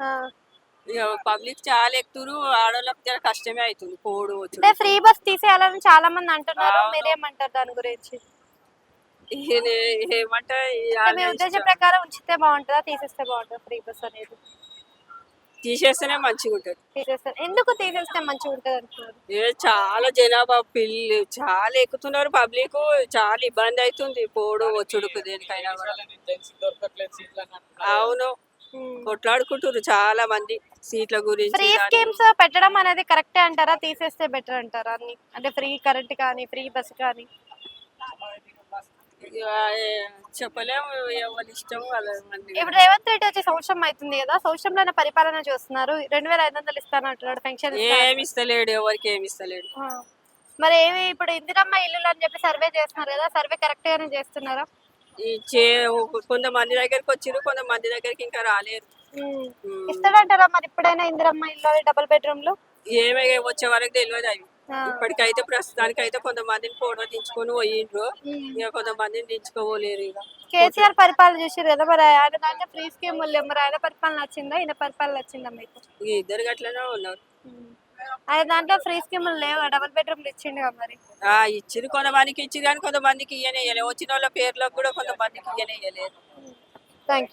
ఆ! ఇక పబ్లిక్ చాలా ఎక్కుతురు. ఆడోళ్ళకి జర కష్టమే అవుతుంది పోడు అంటే వచ్చుడు. ఫ్రీ బస్ తీసేయాలని చాలా మంది అంటున్నారు. అవును. మీరేమంటారు దాని గురించి? ఈయన ఏమంటే అంటే వాళ్ళ మీ ఉద్దేశం ఇష్టం. ప్రకారం ఉంచితే బావుంటదా? తీసేస్తే బావుంటదా ఫ్రీ బస్ అనేది? తీసేస్తేనే మంచిగా ఉంటుంది. తీసేస్తారు. ఎందుకు తీసేస్తే మంచిగుంటదంటున్నారు? చాలా జనాభా చాలా ఎక్కుతున్నారు పబ్లిక్. చాలా ఇబ్బంది అవుతుంది పోడు వచ్చుడుకు దేనికైనా కూడా. అవును, హ్మ్. కొట్లాడుకుంటున్నారు చాలా మంది సీట్ల గురించి ఫ్రీ దాని స్కీమ్స్ పెట్టడం అనేది కరెక్టే అంటారా? తీసేస్తే బెటర్ అంటారా అన్ని? అంటే ఫ్రీ కరెంట్ కానీ, ఫ్రీ బస్ కానీ. ఇక చెప్పలేము, ఎవరి ఇష్టం వాళ్ళ మంది కదా. ఇప్పుడు రేవంత్ రెడ్డి వచ్చి సంవత్సరం అయితుంది కదా! సంవత్సరంలోనే పరిపాలన చూస్తున్నారు. 2500 ఇస్తానంటున్నాడు. పెన్షన్ ఇస్తా ఏమి అంటున్నాడు. ఇస్తలేడు, ఎవరికి ఏమి ఇస్తలేడు. ఆ! మరి ఏమి ఇప్పుడు ఇందిరమ్మ ఇల్లులు అని చెప్పి సర్వే చేస్తున్నారు కదా! సర్వే కరెక్ట్ గానే చేస్తున్నారా? ఈ చే కొంతమంది దగ్గరికి వచ్చిర్రు, కొంతమంది దగ్గరికి ఇంకా రాలేరు. హ్మ్. ఉమ్. ఇస్తాడంటారా మరి ఇప్పుడైనా ఇందిరమ్మ ఇల్లు అవి డబుల్ బెడ్‌రూమ్‌లు? ఏమే వచ్చే వరకు తెలియదు అవి. ఆ! ఇప్పటికైతే ప్రస్తుతానికైతే కొంతమందిని ఫోటో దించుకొని పోయిండ్రు. హ్మ్. ఇక కొంతమందిని దించుకోలేరు ఇక. కేసీఆర్ పరిపాలన చూసిర్రు కదా! మరి ఆయన దాంట్లో ఫ్రీ స్కీములు లేవు. మరి ఆయన పరిపాలన నచ్చిందా? ఈయన పరిపాలన నచ్చిందా మీకు? ఇక ఇద్దరు గట్లనే ఉన్నారు. హ్మ్. ఆయన దాంట్లో ఫ్రీ స్కీములు లేవా? డబుల్ బెడ్‌రూమ్‌లు ఇచ్చిండుగా మరి. ఇచ్చిరు, కొంతమందికి ఇచ్చిరు కానీ కొంతమందికి ఇయ్యనే ఇయ్యలేదు. వచ్చిన వాళ్ళ పేర్లకు కూడా కొంతమందికి ఇయ్యనే ఇయ్యలేదు. Thank you.